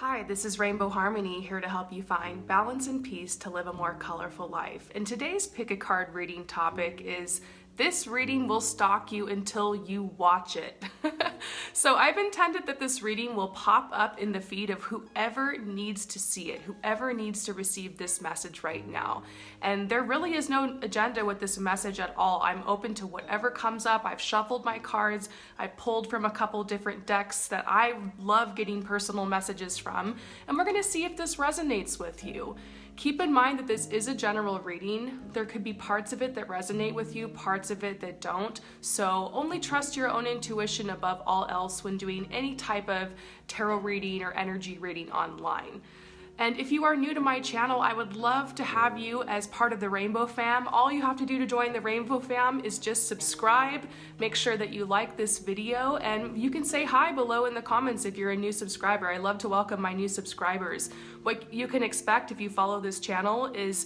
Hi, this is Rainbow Harmony here to help you find balance and peace to live a more colorful life. And today's pick a card reading topic is this reading will stalk you until you watch it. So I've intended that this reading will pop up in the feed of whoever needs to see it, whoever needs to receive this message right now. And there really is no agenda with this message at all. I'm open to whatever comes up. I've shuffled my cards. I pulled from a couple different decks that I love getting personal messages from. And we're gonna see if this resonates with you. Keep in mind that this is a general reading. There could be parts of it that resonate with you, parts of it that don't. So only trust your own intuition above all else when doing any type of tarot reading or energy reading online. And if you are new to my channel, I would love to have you as part of the Rainbow Fam. All you have to do to join the Rainbow Fam is just subscribe, make sure that you like this video, and you can say hi below in the comments if you're a new subscriber. I love to welcome my new subscribers. What you can expect if you follow this channel is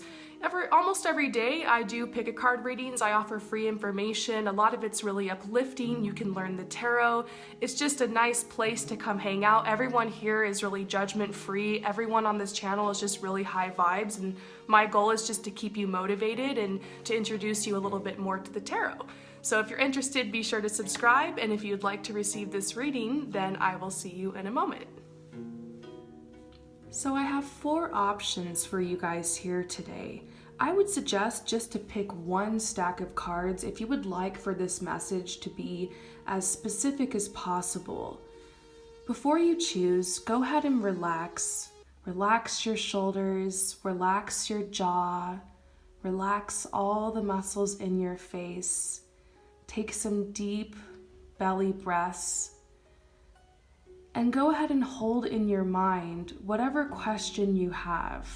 almost every day I do pick a card readings. I offer free information. A lot of it's really uplifting. You can learn the tarot. It's just a nice place to come hang out. Everyone here is really judgment free. Everyone on this channel is just really high vibes, and my goal is just to keep you motivated and to introduce you a little bit more to the tarot. So if you're interested, be sure to subscribe, and if you'd like to receive this reading, then I will see you in a moment. So I have 4 options for you guys here today. I would suggest just to pick one stack of cards if you would like for this message to be as specific as possible. Before you choose, go ahead and relax. Relax your shoulders, relax your jaw, relax all the muscles in your face. Take some deep belly breaths. And go ahead and hold in your mind whatever question you have,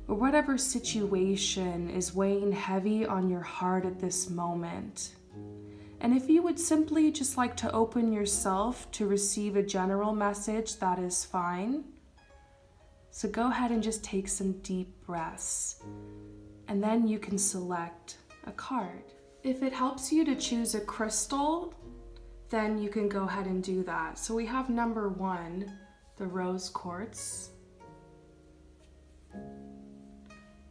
or whatever situation is weighing heavy on your heart at this moment. And if you would simply just like to open yourself to receive a general message, that is fine. So go ahead and just take some deep breaths, and then you can select a card. If it helps you to choose a crystal, then you can go ahead and do that. So we have number 1, the rose quartz.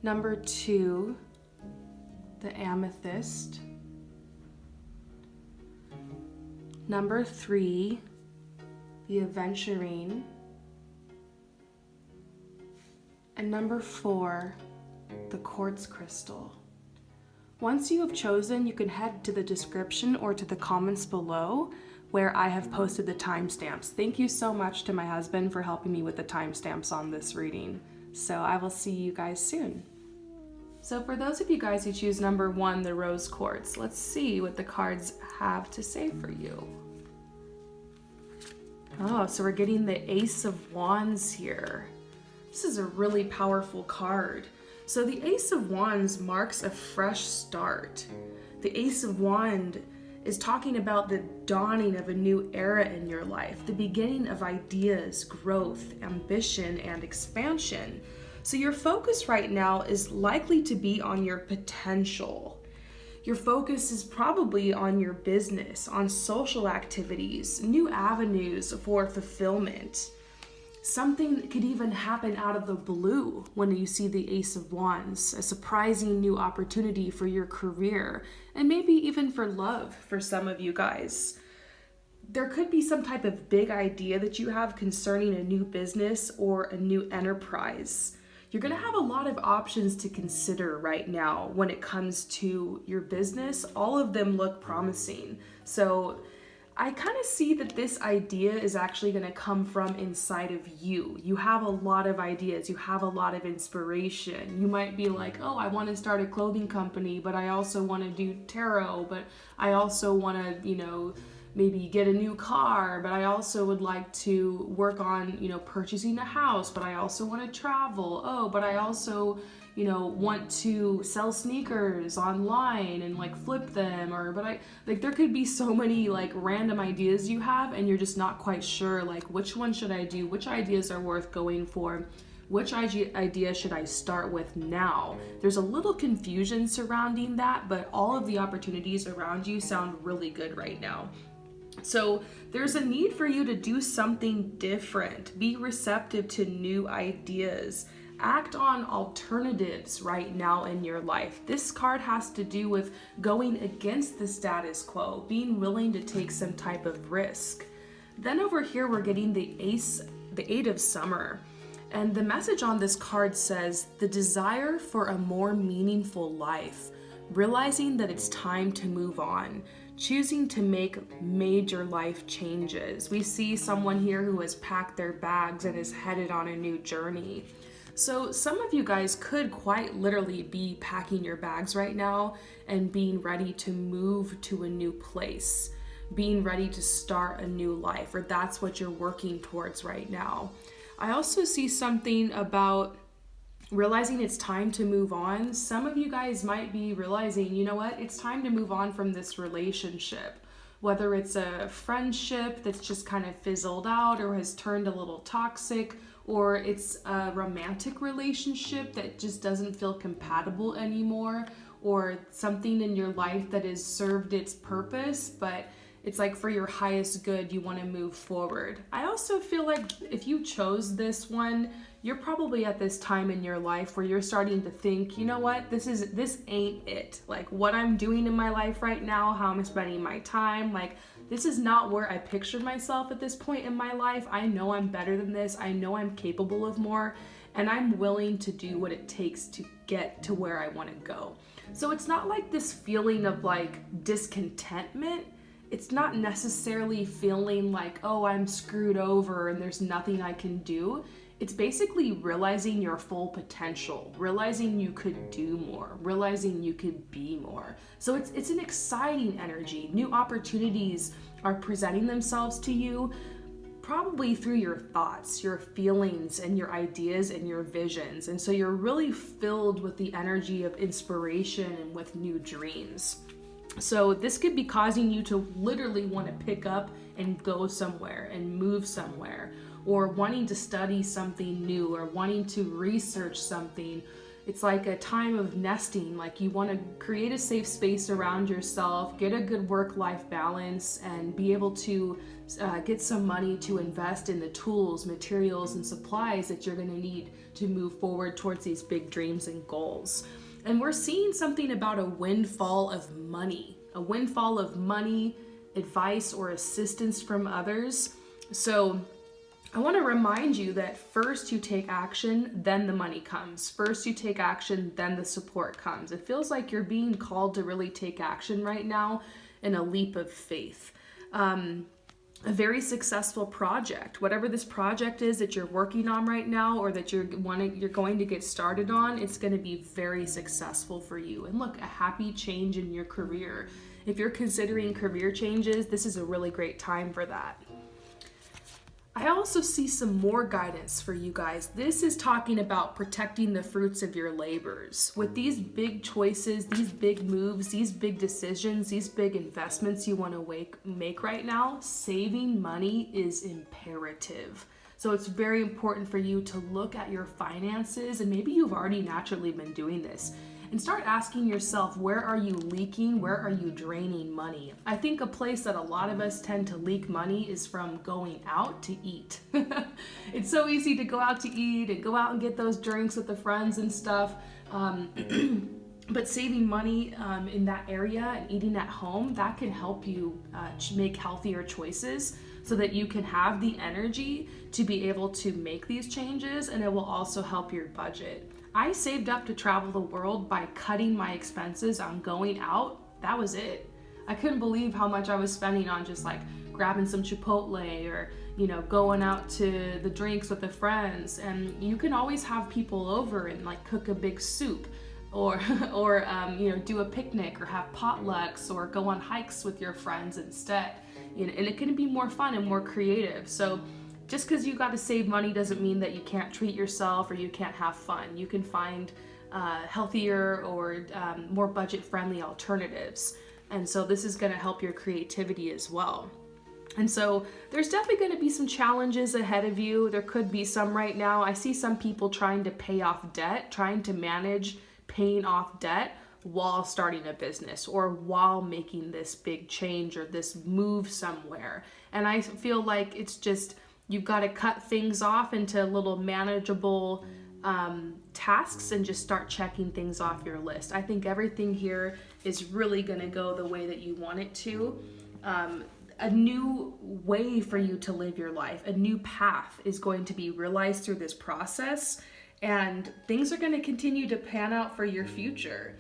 Number 2, the amethyst. Number 3, the aventurine. And number 4, the quartz crystal. Once you have chosen, you can head to the description or to the comments below where I have posted the timestamps. Thank you so much to my husband for helping me with the timestamps on this reading. So I will see you guys soon. So for those of you guys who choose number 1, the rose quartz, let's see what the cards have to say for you. Oh, so we're getting the Ace of Wands here. This is a really powerful card. So the Ace of Wands marks a fresh start. The Ace of Wands is talking about the dawning of a new era in your life, the beginning of ideas, growth, ambition, and expansion. So your focus right now is likely to be on your potential. Your focus is probably on your business, on social activities, new avenues for fulfillment. Something could even happen out of the blue when you see the Ace of Wands, a surprising new opportunity for your career, and maybe even for love for some of you guys. There could be some type of big idea that you have concerning a new business or a new enterprise. You're gonna have a lot of options to consider right now when it comes to your business. All of them look promising. So I kind of see that this idea is actually going to come from inside of you. You have a lot of ideas. You have a lot of inspiration. You might be like, oh, I want to start a clothing company, but I also want to do tarot, but I also want to, maybe get a new car, but I also would like to work on, purchasing a house, but I also want to travel. Oh, but I also want to sell sneakers online and flip them, there could be so many random ideas you have, and you're just not quite sure which one should I do, which ideas are worth going for, which idea should I start with now. There's a little confusion surrounding that, but all of the opportunities around you sound really good right now. So there's a need for you to do something different. Be receptive to new ideas. Act on alternatives right now in your life. This card has to do with going against the status quo, being willing to take some type of risk. Then over here, we're getting the Eight of Summer. And the message on this card says, the desire for a more meaningful life, realizing that it's time to move on, choosing to make major life changes. We see someone here who has packed their bags and is headed on a new journey. So some of you guys could quite literally be packing your bags right now and being ready to move to a new place, being ready to start a new life, or that's what you're working towards right now. I also see something about realizing it's time to move on. Some of you guys might be realizing, you know what, it's time to move on from this relationship. Whether it's a friendship that's just kind of fizzled out or has turned a little toxic, or it's a romantic relationship that just doesn't feel compatible anymore, or something in your life that has served its purpose, but it's like for your highest good, you want to move forward. I also feel like if you chose this one, you're probably at this time in your life where you're starting to think, you know what, this ain't it. Like what I'm doing in my life right now, how I'm spending my time, like this is not where I pictured myself at this point in my life. I know I'm better than this. I know I'm capable of more, and I'm willing to do what it takes to get to where I want to go. So it's not like this feeling of like discontentment. It's not necessarily feeling like, oh, I'm screwed over and there's nothing I can do. It's basically realizing your full potential, realizing you could do more, realizing you could be more. So it's an exciting energy. New opportunities are presenting themselves to you, probably through your thoughts, your feelings, and your ideas and your visions. And so you're really filled with the energy of inspiration and with new dreams. So this could be causing you to literally want to pick up and go somewhere and move somewhere, or wanting to study something new, or wanting to research something. It's like a time of nesting, like you want to create a safe space around yourself, get a good work-life balance, and be able to get some money to invest in the tools, materials, and supplies that you're going to need to move forward towards these big dreams and goals. And we're seeing something about a windfall of money, advice, or assistance from others. So I want to remind you that first you take action, then the money comes. First you take action, then the support comes. It feels like you're being called to really take action right now in a leap of faith. A very successful project, whatever this project is that you're working on right now, or that you're going to get started on, it's going to be very successful for you. And look, a happy change in your career. If you're considering career changes, this is a really great time for that. I also see some more guidance for you guys. This is talking about protecting the fruits of your labors. With these big choices, these big moves, these big decisions, these big investments you want to make right now, saving money is imperative. So it's very important for you to look at your finances, and maybe you've already naturally been doing this, and start asking yourself, where are you leaking? Where are you draining money? I think a place that a lot of us tend to leak money is from going out to eat. It's so easy to go out to eat and go out and get those drinks with the friends and stuff. But saving money in that area and eating at home, that can help you make healthier choices so that you can have the energy to be able to make these changes, and it will also help your budget. I saved up to travel the world by cutting my expenses on going out. That was it. I couldn't believe how much I was spending on just like grabbing some Chipotle, or, you know, going out to the drinks with the friends. And you can always have people over and like cook a big soup, or you know, do a picnic, or have potlucks, or go on hikes with your friends instead. You know, and it can be more fun and more creative. So just because you got to save money doesn't mean that you can't treat yourself or you can't have fun. You can find healthier or more budget-friendly alternatives. And so this is going to help your creativity as well. And so there's definitely going to be some challenges ahead of you. There could be some right now. I see some people trying to pay off debt, trying to manage paying off debt while starting a business or while making this big change or this move somewhere. And I feel like it's just, you've got to cut things off into little manageable tasks and just start checking things off your list. I think everything here is really going to go the way that you want it to. A new way for you to live your life, a new path is going to be realized through this process, and things are going to continue to pan out for your future.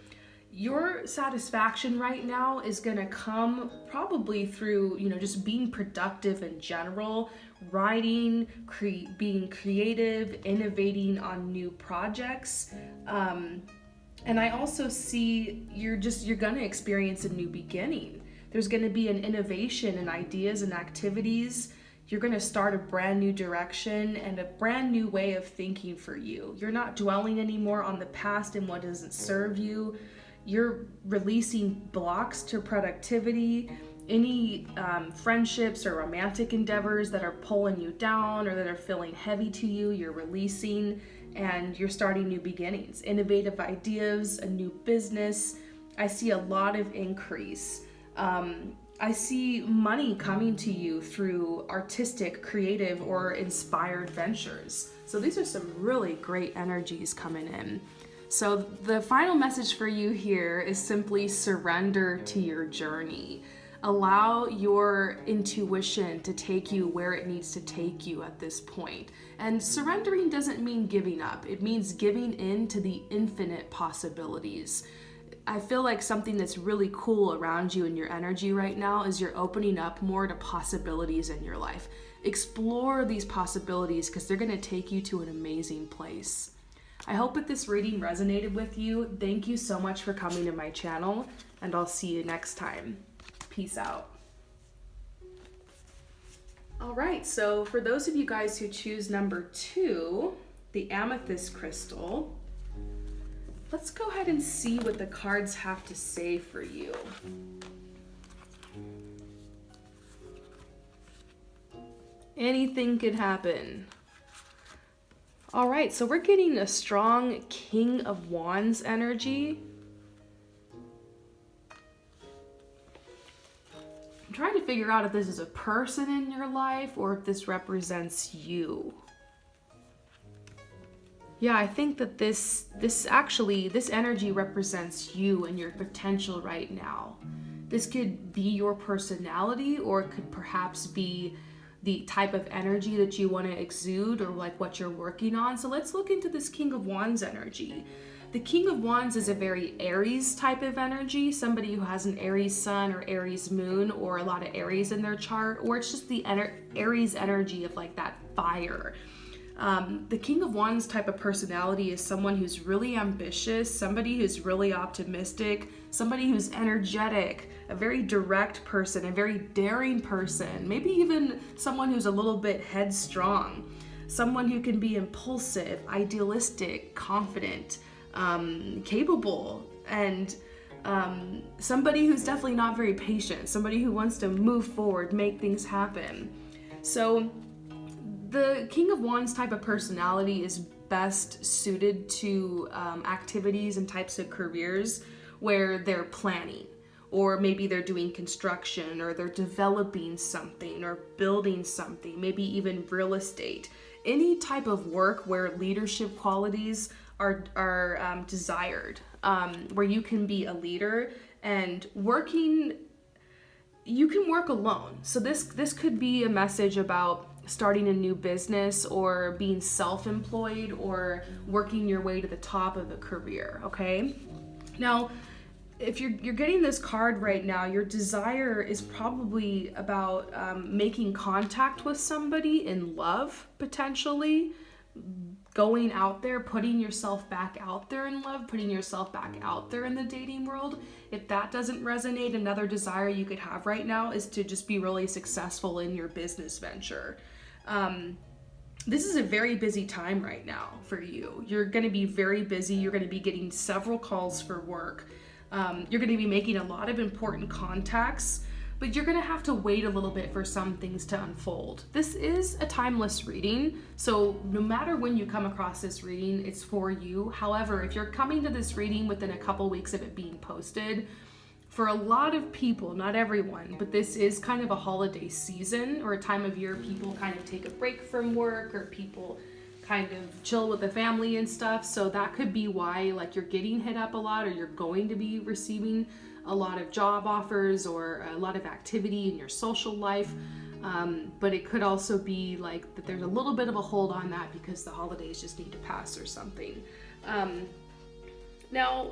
Your satisfaction right now is going to come probably through, just being productive in general, writing, being creative, innovating on new projects. And I also see you're going to experience a new beginning. There's going to be an innovation in ideas and activities. You're going to start a brand new direction and a brand new way of thinking for you. You're not dwelling anymore on the past and what doesn't serve you. You're releasing blocks to productivity. Any friendships or romantic endeavors that are pulling you down or that are feeling heavy to you, you're releasing, and you're starting new beginnings, innovative ideas, a new business. I see a lot of increase. I see money coming to you through artistic, creative, or inspired ventures. So these are some really great energies coming in. So the final message for you here is simply surrender to your journey. Allow your intuition to take you where it needs to take you at this point. And surrendering doesn't mean giving up. It means giving in to the infinite possibilities. I feel like something that's really cool around you in your energy right now is you're opening up more to possibilities in your life. Explore these possibilities because they're going to take you to an amazing place. I hope that this reading resonated with you. Thank you so much for coming to my channel, and I'll see you next time. Peace out. All right, so for those of you guys who choose number 2, the Amethyst crystal, let's go ahead and see what the cards have to say for you. Anything could happen. All right, so we're getting a strong King of Wands energy. I'm trying to figure out if this is a person in your life or if this represents you. Yeah, I think that this energy represents you and your potential right now. This could be your personality, or it could perhaps be the type of energy that you want to exude, or like what you're working on. So let's look into this King of Wands energy. The King of Wands is a very Aries type of energy, somebody who has an Aries sun or Aries moon or a lot of Aries in their chart, or it's just the Aries energy of like that fire. The King of Wands type of personality is someone who's really ambitious, somebody who's really optimistic, somebody who's energetic, a very direct person, a very daring person, maybe even someone who's a little bit headstrong, someone who can be impulsive, idealistic, confident, capable, and somebody who's definitely not very patient, somebody who wants to move forward, make things happen. So the King of Wands type of personality is best suited to activities and types of careers where they're planning, or maybe they're doing construction, or they're developing something or building something, maybe even real estate. Any type of work where leadership qualities are desired, where you can be a leader and you can work alone. So this could be a message about starting a new business, or being self-employed, or working your way to the top of a career, okay? Now, if you're getting this card right now, your desire is probably about making contact with somebody in love, potentially, going out there, putting yourself back out there in love, putting yourself back out there in the dating world. If that doesn't resonate, another desire you could have right now is to just be really successful in your business venture. This is a very busy time right now for you. You're going to be very busy. You're going to be getting several calls for work. You're going to be making a lot of important contacts. but you're gonna have to wait a little bit for some things to unfold. This is a timeless reading, so no matter when you come across this reading, it's for you. However, if you're coming to this reading within a couple weeks of it being posted, for a lot of people, not everyone, but this is kind of a holiday season or a time of year people kind of take a break from work, or people kind of chill with the family and stuff. So that could be why like you're getting hit up a lot, or you're going to be receiving a lot of job offers or a lot of activity in your social life. But it could also be like that there's a little bit of a hold on that because the holidays just need to pass or something. Now,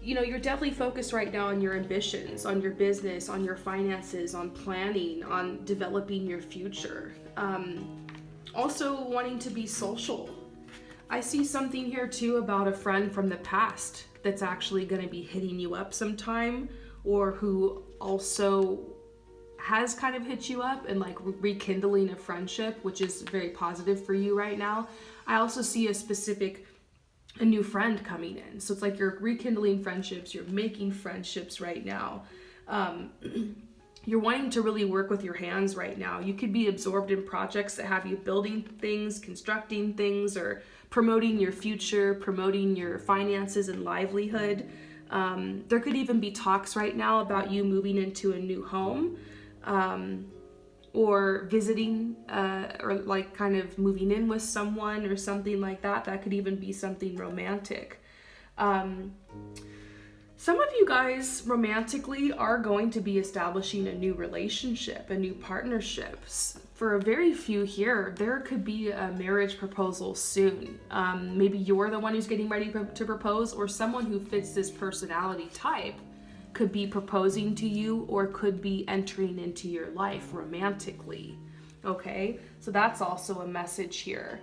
you know, you're definitely focused right now on your ambitions, on your business, on your finances, on planning, on developing your future. Also wanting to be social. I see something here too about a friend from the past that's actually going to be hitting you up sometime, or who also has kind of hit you up and like rekindling a friendship, which is very positive for you right now. I also see a new friend coming in. So it's like you're rekindling friendships, you're making friendships right now. You're wanting to really work with your hands right now. You could be absorbed in projects that have you building things, constructing things, or promoting your future, promoting your finances and livelihood. There could even be talks right now about you moving into a new home, or visiting, or like kind of moving in with someone or something like that. That could even be something romantic. Some of you guys romantically are going to be establishing a new relationship, a new partnership. For a very few here, there could be a marriage proposal soon. Maybe you're the one who's getting ready to propose, or someone who fits this personality type could be proposing to you or could be entering into your life romantically. Okay, so that's also a message here.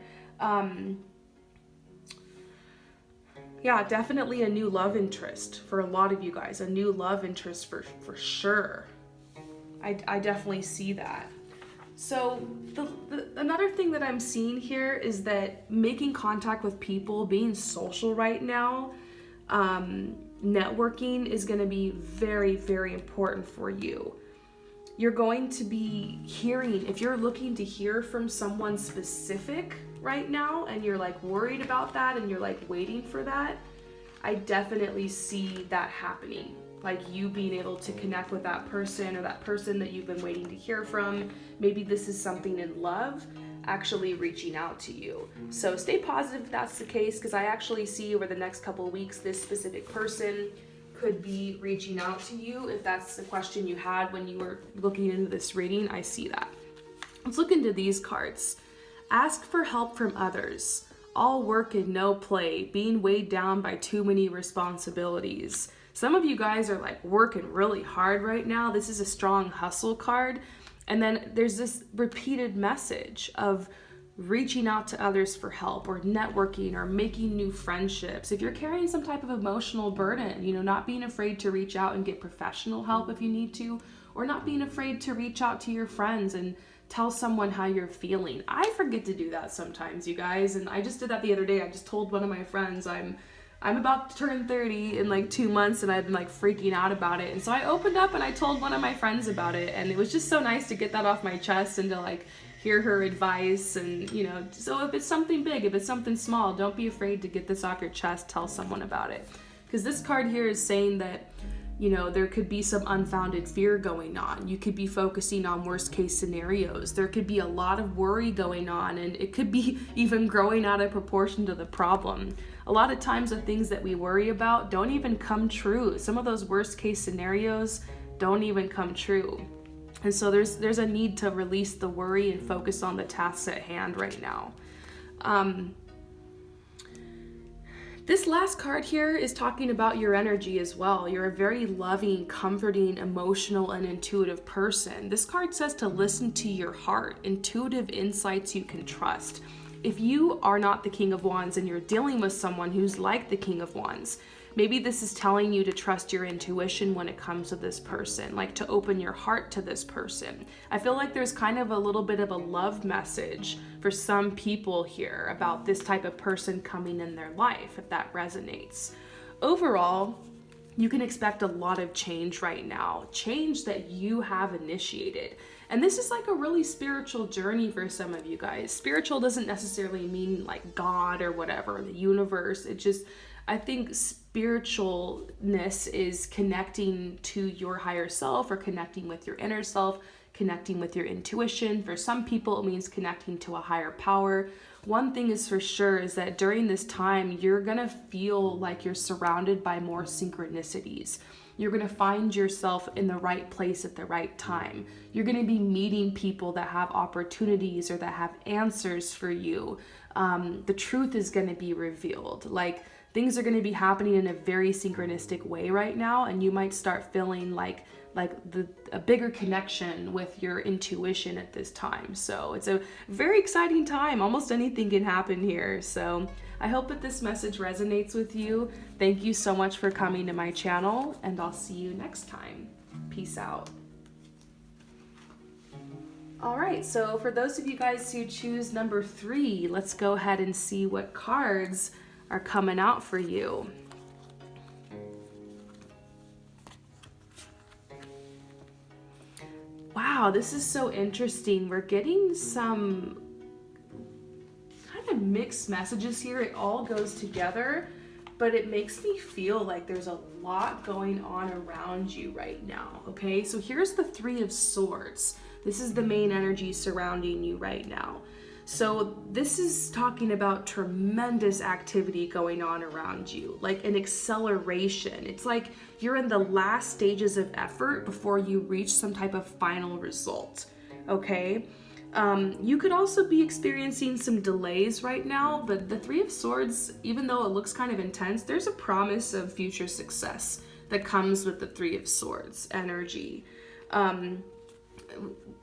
Yeah, definitely a new love interest for a lot of you guys. A new love interest for sure. I definitely see that. So another thing that I'm seeing here is that making contact with people, being social right now, networking is going to be very, very important for you. You're going to be hearing, if you're looking to hear from someone specific right now and you're like worried about that and you're like waiting for that, I definitely see that happening. Like you being able to connect with that person, or that person that you've been waiting to hear from. Maybe this is something in love actually reaching out to you. So stay positive if that's the case, because I actually see over the next couple of weeks this specific person could be reaching out to you. If that's the question you had when you were looking into this reading, I see that. Let's look into these cards. Ask for help from others. All work and no play, being weighed down by too many responsibilities. Some of you guys are like working really hard right now. This is a strong hustle card. And then there's this repeated message of reaching out to others for help, or networking, or making new friendships. If you're carrying some type of emotional burden, you know, not being afraid to reach out and get professional help if you need to, or not being afraid to reach out to your friends and tell someone how you're feeling. I forget to do that sometimes, you guys, and I just did that the other day. I just told one of my friends I'm about to turn 30 in like 2 months, and I've been like freaking out about it. And so I opened up and I told one of my friends about it, and it was just so nice to get that off my chest and to like hear her advice. And you know, so if it's something big, if it's something small, don't be afraid to get this off your chest. Tell someone about it, because this card here is saying that, you know, there could be some unfounded fear going on. You could be focusing on worst case scenarios. There could be a lot of worry going on, and it could be even growing out of proportion to the problem. A lot of times the things that we worry about don't even come true. Some of those worst case scenarios don't even come true. And so there's a need to release the worry and focus on the tasks at hand right now. This last card here is talking about your energy as well. You're a very loving, comforting, emotional, and intuitive person. This card says to listen to your heart, intuitive insights you can trust. If you are not the King of Wands and you're dealing with someone who's like the King of Wands, maybe this is telling you to trust your intuition when it comes to this person, like to open your heart to this person. I feel like there's kind of a little bit of a love message for some people here about this type of person coming in their life, if that resonates. Overall, You can expect a lot of change right now, change that you have initiated. And this is like a really spiritual journey for some of you guys. Spiritual doesn't necessarily mean like God or whatever, the universe. It just, I think spiritualness is connecting to your higher self, or connecting with your inner self, connecting with your intuition. For some people, it means connecting to a higher power. One thing is for sure is that during this time, you're gonna feel like you're surrounded by more synchronicities. You're gonna find yourself in the right place at the right time. You're gonna be meeting people that have opportunities or that have answers for you. The truth is gonna be revealed. Like, things are gonna be happening in a very synchronistic way right now, and you might start feeling like a bigger connection with your intuition at this time. So it's a very exciting time. Almost anything can happen here. So I hope that this message resonates with you. Thank you so much for coming to my channel, and I'll see you next time. Peace out. All right, so for those of you guys who choose number 3, let's go ahead and see what cards are coming out for you. Wow, this is so interesting. We're getting some kind of mixed messages here. It all goes together, but it makes me feel like there's a lot going on around you right now, okay? So here's the 3 of Swords. This is the main energy surrounding you right now. So this is talking about tremendous activity going on around you, like an acceleration. It's like you're in the last stages of effort before you reach some type of final result, okay? You could also be experiencing some delays right now, but the 3 of Swords, even though it looks kind of intense, there's a promise of future success that comes with the 3 of Swords energy.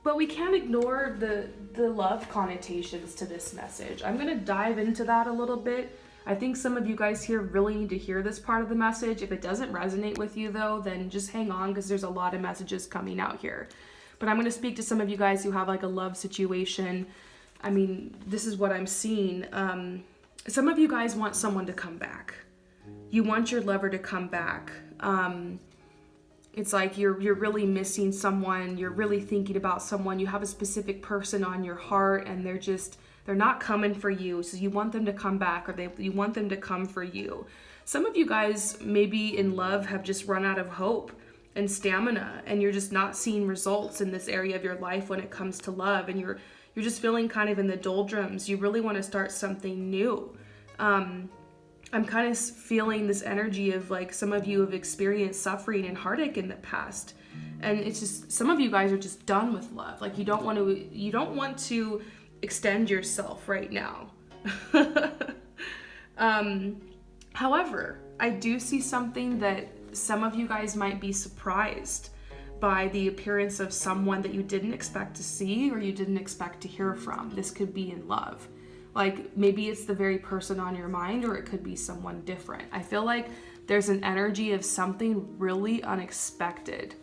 But we can't ignore the love connotations to this message. I'm going to dive into that a little bit. I think some of you guys here really need to hear this part of the message. If it doesn't resonate with you though, then just hang on, because there's a lot of messages coming out here. But I'm going to speak to some of you guys who have like a love situation. I mean, this is what I'm seeing. Some of you guys want someone to come back. You want your lover to come back. It's like you're really missing someone, you're really thinking about someone, you have a specific person on your heart, and they're not coming for you, so you want them to come back, or you want them to come for you. Some of you guys maybe in love have just run out of hope and stamina, and you're just not seeing results in this area of your life when it comes to love, and you're just feeling kind of in the doldrums. You really want to start something new. I'm kind of feeling this energy of like some of you have experienced suffering and heartache in the past. And it's just, some of you guys are just done with love. Like you don't want to extend yourself right now. However, I do see something that some of you guys might be surprised by the appearance of someone that you didn't expect to see or you didn't expect to hear from. This could be in love. Like maybe it's the very person on your mind, or it could be someone different. I feel like there's an energy of something really unexpected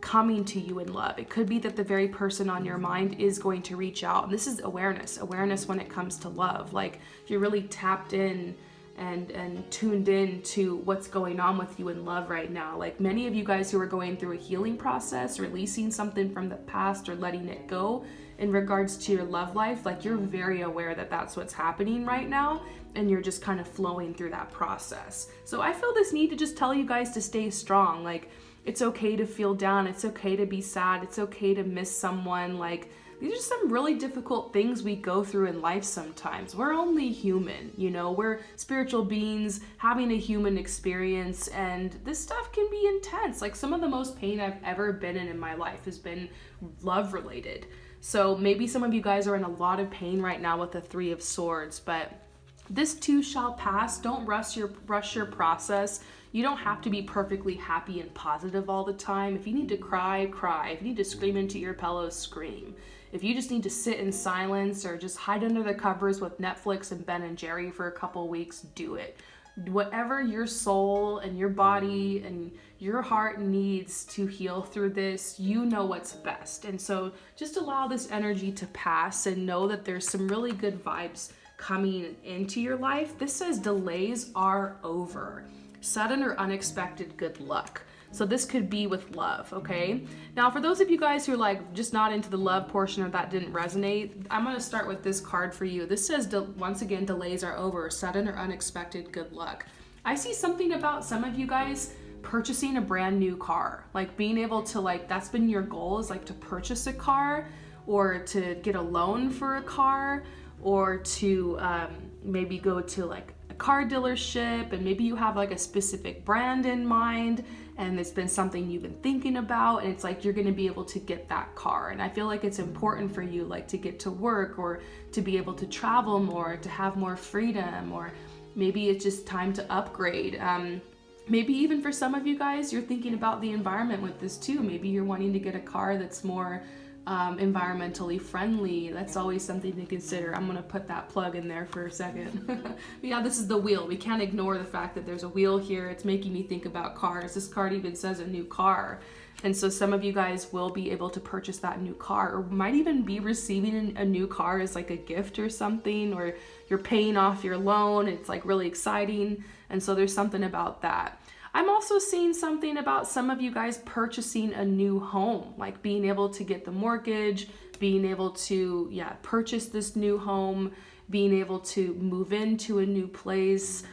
coming to you in love. It could be that the very person on your mind is going to reach out. And this is awareness when it comes to love. Like you're really tapped in and tuned in to what's going on with you in love right now. Like many of you guys who are going through a healing process, releasing something from the past or letting it go in regards to your love life, like you're very aware that that's what's happening right now, and you're just kind of flowing through that process. So I feel this need to just tell you guys to stay strong. Like it's okay to feel down, it's okay to be sad, it's okay to miss someone. Like these are some really difficult things we go through in life sometimes. We're only human, you know, we're spiritual beings having a human experience, and this stuff can be intense. Like some of the most pain I've ever been in my life has been love related. So maybe some of you guys are in a lot of pain right now with the 3 of Swords, but this too shall pass. Don't rush your process. You don't have to be perfectly happy and positive all the time. If you need to cry, cry. If you need to scream into your pillow, scream. If you just need to sit in silence or just hide under the covers with Netflix and Ben and Jerry for a couple weeks, do it. Whatever your soul and your body and your heart needs to heal through this, you know what's best. And so just allow this energy to pass and know that there's some really good vibes coming into your life. This says delays are over. sudden or unexpected good luck. So this could be with love, okay? Now, for those of you guys who are like just not into the love portion or that didn't resonate, I'm gonna start with this card for you. This says, once again, delays are over, sudden or unexpected good luck. I see something about some of you guys purchasing a brand new car, like being able to like, that's been your goal, is like to purchase a car or to get a loan for a car, or to maybe go to like a car dealership, and maybe you have like a specific brand in mind and it's been something you've been thinking about, and it's like you're going to be able to get that car. And I feel like it's important for you like to get to work, or to be able to travel more, to have more freedom, or maybe it's just time to upgrade. Maybe even for some of you guys, you're thinking about the environment with this too. Maybe you're wanting to get a car that's more environmentally friendly. That's always something to consider. I'm gonna put that plug in there for a second. Yeah, this is the wheel. We can't ignore the fact that there's a wheel here. It's making me think about cars. This card even says a new car. And so some of you guys will be able to purchase that new car, or might even be receiving a new car as like a gift or something, or you're paying off your loan. It's like really exciting. And so there's something about that. I'm also seeing something about some of you guys purchasing a new home, like being able to get the mortgage, being able to, purchase this new home, being able to move into a new place,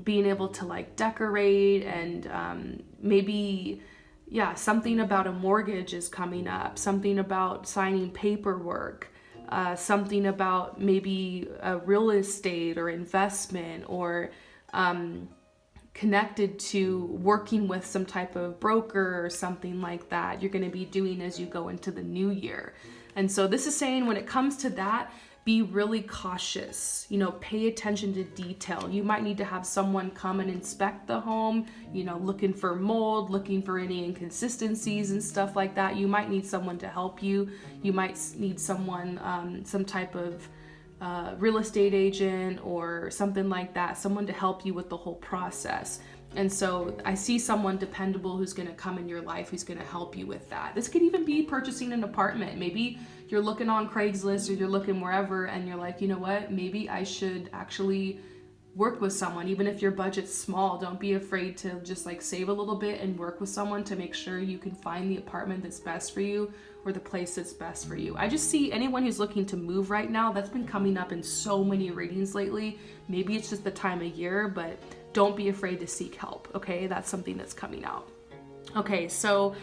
being able to like decorate, and maybe, something about a mortgage is coming up, something about signing paperwork, something about maybe a real estate or investment, or connected to working with some type of broker or something like that you're going to be doing as you go into the new year. And so this is saying, when it comes to that, be really cautious, pay attention to detail. You might need to have someone come and inspect the home, looking for mold, looking for any inconsistencies and stuff like that. You might need someone to help you. You might need someone, some type of real estate agent or something like that, someone to help you with the whole process. And so I see someone dependable who's going to come in your life, who's going to help you with that. This could even be purchasing an apartment. Maybe you're looking on Craigslist, or you're looking wherever, and you're like, you know what, maybe I should actually work with someone. Even if your budget's small, don't be afraid to just like save a little bit and work with someone to make sure you can find the apartment that's best for you, or the place that's best for you. I just see anyone who's looking to move right now. That's been coming up in so many readings lately. Maybe it's just the time of year, but don't be afraid to seek help, okay? That's something that's coming out. Okay, so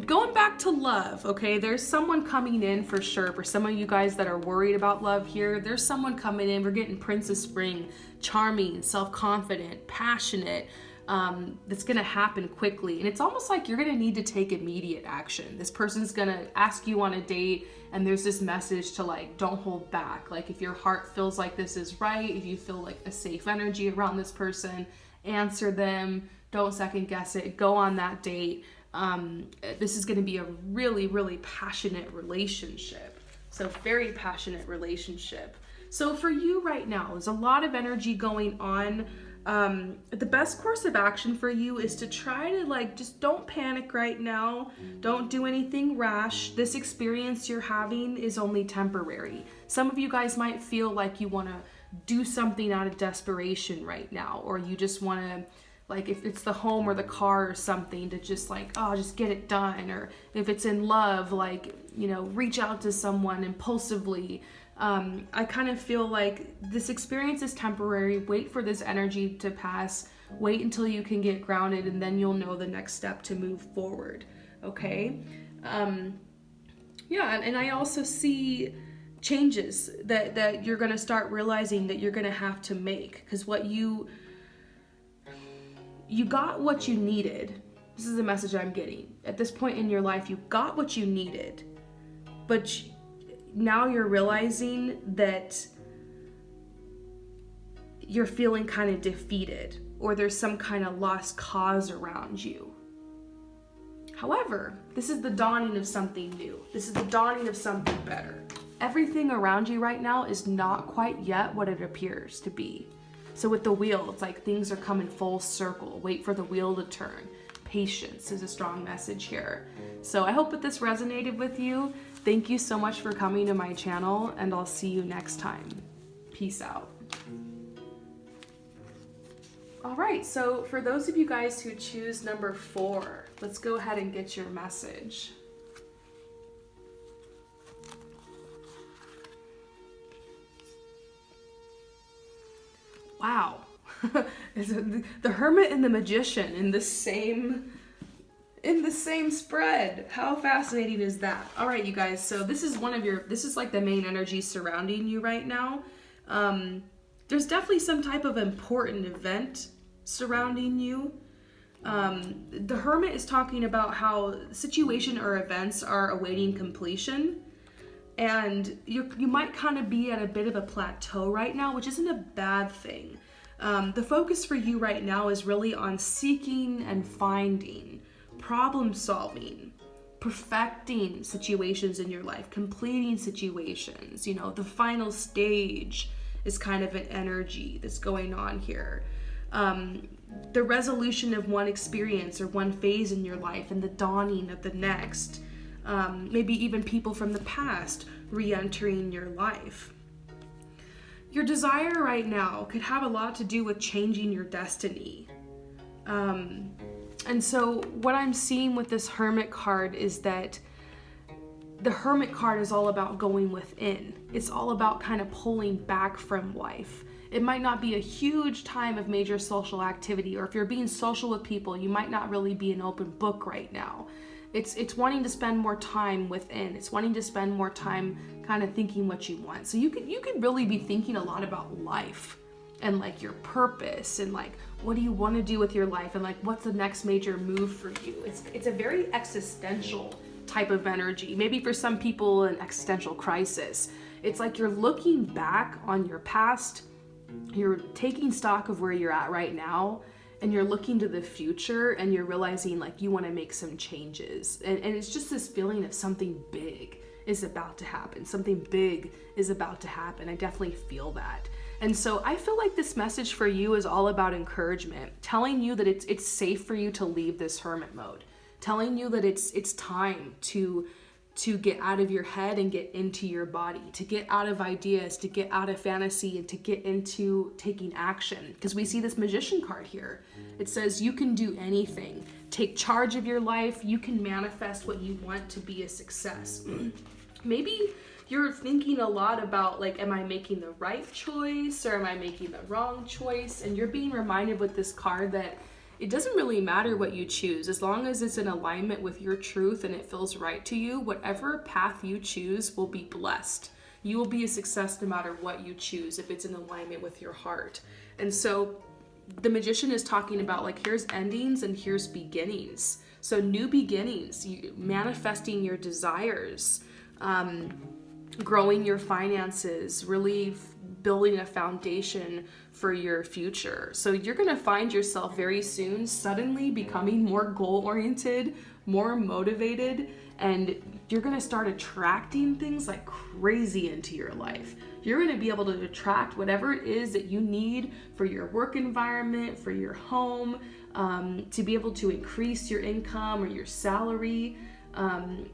going back to love, okay, there's someone coming in for sure. For some of you guys that are worried about love here, there's someone coming in. We're getting Prince of Spring, charming, self-confident, passionate, that's gonna happen quickly. And it's almost like you're gonna need to take immediate action. This person's gonna ask you on a date, and there's this message to like, don't hold back. Like if your heart feels like this is right, if you feel like a safe energy around this person, answer them. Don't second guess it. Go on that date. This is gonna be a really, really passionate relationship. So very passionate relationship. So for you right now, there's a lot of energy going on. The best course of action for you is to try to like, just don't panic right now. Don't do anything rash. This experience you're having is only temporary. Some of you guys might feel like you want to do something out of desperation right now, or you just want to, like if it's the home or the car or something, to just like, oh, just get it done. Or if it's in love, like, reach out to someone impulsively. I kind of feel like this experience is temporary. Wait for this energy to pass. Wait until you can get grounded, and then you'll know the next step to move forward. Okay? And I also see changes that you're going to start realizing that you're going to have to make, because you got what you needed. This is the message I'm getting. At this point in your life, you got what you needed, but now you're realizing that you're feeling kind of defeated, or there's some kind of lost cause around you. However, this is the dawning of something new. This is the dawning of something better. Everything around you right now is not quite yet what it appears to be. So with the wheel, it's like things are coming full circle. Wait for the wheel to turn. Patience is a strong message here. So I hope that this resonated with you. Thank you so much for coming to my channel, and I'll see you next time. Peace out. All right, so for those of you guys who choose number 4, let's go ahead and get your message. Wow. The Hermit and the Magician in the same spread. How fascinating is that? All right, you guys, so this is like the main energy surrounding you right now. There's definitely some type of important event surrounding you. The Hermit is talking about how situation or events are awaiting completion, and you might kind of be at a bit of a plateau right now, which isn't a bad thing. The focus for you right now is really on seeking and finding, problem solving, perfecting situations in your life, completing situations. You know, the final stage is kind of an energy that's going on here. The resolution of one experience or one phase in your life and the dawning of the next. Maybe even people from the past re-entering your life. Your desire right now could have a lot to do with changing your destiny. And so what I'm seeing with this Hermit card is that the Hermit card is all about going within. It's all about kind of pulling back from life. It might not be a huge time of major social activity, or if you're being social with people, you might not really be an open book right now. It's wanting to spend more time within. It's wanting to spend more time kind of thinking what you want. So you could really be thinking a lot about life and like your purpose and like what do you want to do with your life and like what's the next major move for you. It's a very existential type of energy. Maybe for some people an existential crisis. It's like you're looking back on your past, you're taking stock of where you're at right now, and you're looking to the future and you're realizing like you want to make some changes. And it's just this feeling of something big is about to happen. Something big is about to happen. I definitely feel that. And so I feel like this message for you is all about encouragement, telling you that it's safe for you to leave this hermit mode, telling you that it's time to get out of your head and get into your body, to get out of ideas, to get out of fantasy, and to get into taking action. Because we see this Magician card here. It says you can do anything. Take charge of your life. You can manifest what you want to be a success. Maybe you're thinking a lot about like, am I making the right choice or am I making the wrong choice? And you're being reminded with this card that it doesn't really matter what you choose, as long as it's in alignment with your truth and it feels right to you. Whatever path you choose will be blessed. You will be a success no matter what you choose if it's in alignment with your heart. And so the Magician is talking about like, here's endings and here's beginnings. So new beginnings, manifesting your desires, growing your finances, really building a foundation for your future. So you're going to find yourself very soon suddenly becoming more goal-oriented, more motivated, and you're going to start attracting things like crazy into your life. You're going to be able to attract whatever it is that you need for your work environment, for your home, to be able to increase your income or your salary.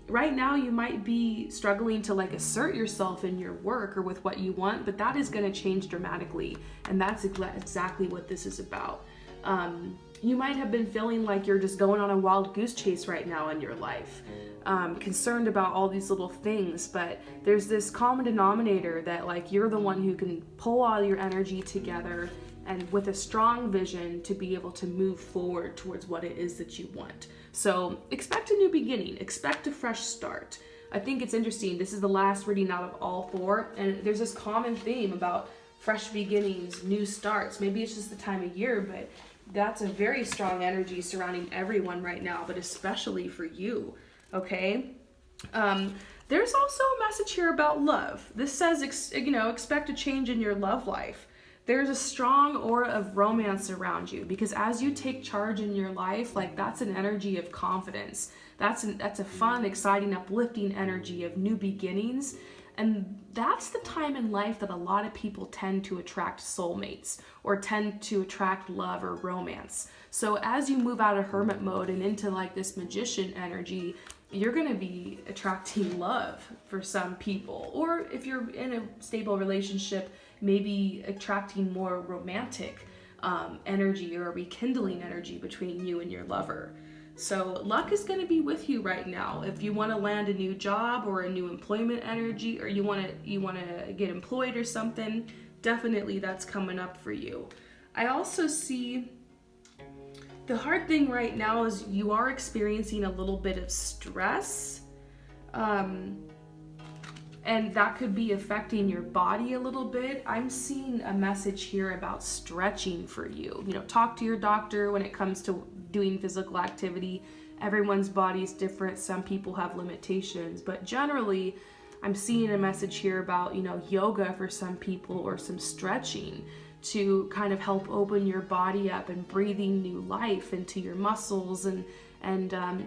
Right now you might be struggling to like assert yourself in your work or with what you want, but that is going to change dramatically, and that's exactly what this is about. You might have been feeling like you're just going on a wild goose chase right now in your life, concerned about all these little things, but there's this common denominator that like you're the one who can pull all your energy together and with a strong vision to be able to move forward towards what it is that you want. So expect a new beginning, expect a fresh start. I think it's interesting. This is the last reading out of all 4, and there's this common theme about fresh beginnings, new starts. Maybe it's just the time of year, but that's a very strong energy surrounding everyone right now, but especially for you, okay? There's also a message here about love. This says, expect a change in your love life. There's a strong aura of romance around you, because as you take charge in your life, like that's an energy of confidence. That's a fun, exciting, uplifting energy of new beginnings. And that's the time in life that a lot of people tend to attract soulmates or tend to attract love or romance. So as you move out of hermit mode and into like this magician energy, you're going to be attracting love for some people. Or if you're in a stable relationship, maybe attracting more romantic energy or a rekindling energy between you and your lover. So luck is going to be with you right now. If you want to land a new job or a new employment energy, or you want to get employed or something, definitely that's coming up for you. I also see the hard thing right now is you are experiencing a little bit of stress. And that could be affecting your body a little bit. I'm seeing a message here about stretching for you. You know, talk to your doctor when it comes to doing physical activity. Everyone's body is different. Some people have limitations, but generally I'm seeing a message here about, you know, yoga for some people or some stretching to kind of help open your body up and breathing new life into your muscles, and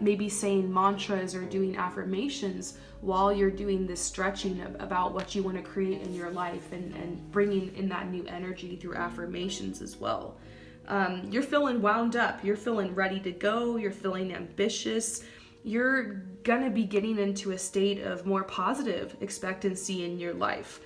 maybe saying mantras or doing affirmations while you're doing this stretching about what you want to create in your life, and bringing in that new energy through affirmations as well. You're feeling wound up, you're feeling ready to go, you're feeling ambitious. You're gonna be getting into a state of more positive expectancy in your life.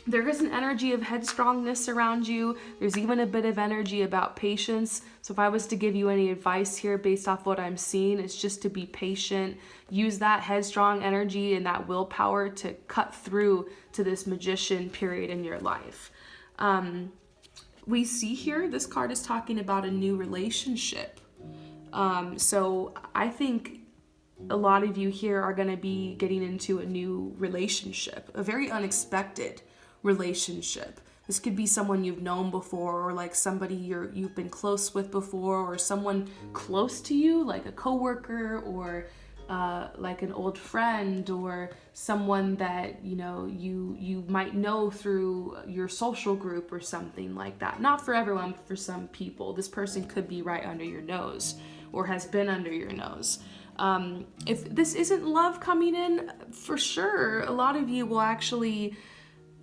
There is an energy of headstrongness around you. There's even a bit of energy about patience. So if I was to give you any advice here based off what I'm seeing, it's just to be patient. Use that headstrong energy and that willpower to cut through to this magician period in your life. We see here, this card is talking about a new relationship. So I think a lot of you here are going to be getting into a new relationship, a very unexpected relationship. This could be someone you've known before, or like somebody you've been close with before, or someone close to you, like a coworker, or like an old friend, or someone that you might know through your social group or something like that. Not for everyone, but for some people. This person could be right under your nose or has been under your nose. If this isn't love coming in, for sure, a lot of you will actually,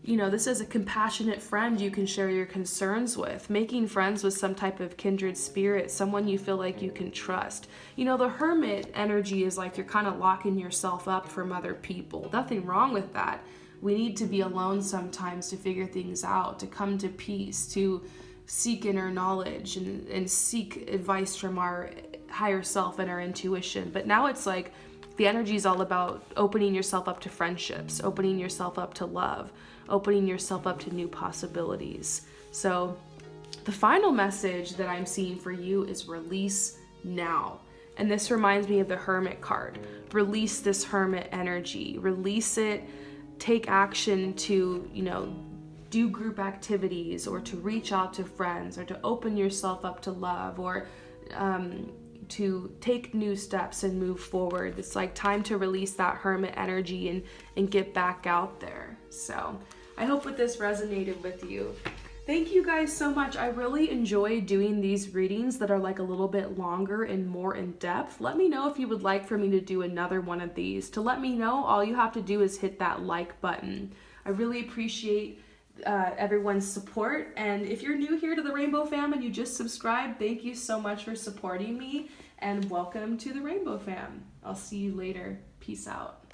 this is a compassionate friend you can share your concerns with, making friends with some type of kindred spirit, someone you feel like you can trust. The hermit energy is like you're kind of locking yourself up from other people. Nothing wrong with that. We need to be alone sometimes to figure things out, to come to peace, to seek inner knowledge and seek advice from our higher self and our intuition. But now it's like the energy is all about opening yourself up to friendships, opening yourself up to love, opening yourself up to new possibilities. So the final message that I'm seeing for you is release now. And this reminds me of the Hermit card. Release this Hermit energy. Release it. Take action to, do group activities, or to reach out to friends, or to open yourself up to love, or to take new steps and move forward. It's like time to release that Hermit energy and get back out there. So I hope that this resonated with you. Thank you guys so much. I really enjoy doing these readings that are like a little bit longer and more in depth. Let me know if you would like for me to do another one of these. To let me know, all you have to do is hit that like button. I really appreciate everyone's support. And if you're new here to the Rainbow Fam and you just subscribed, thank you so much for supporting me, and welcome to the Rainbow Fam. I'll see you later. Peace out.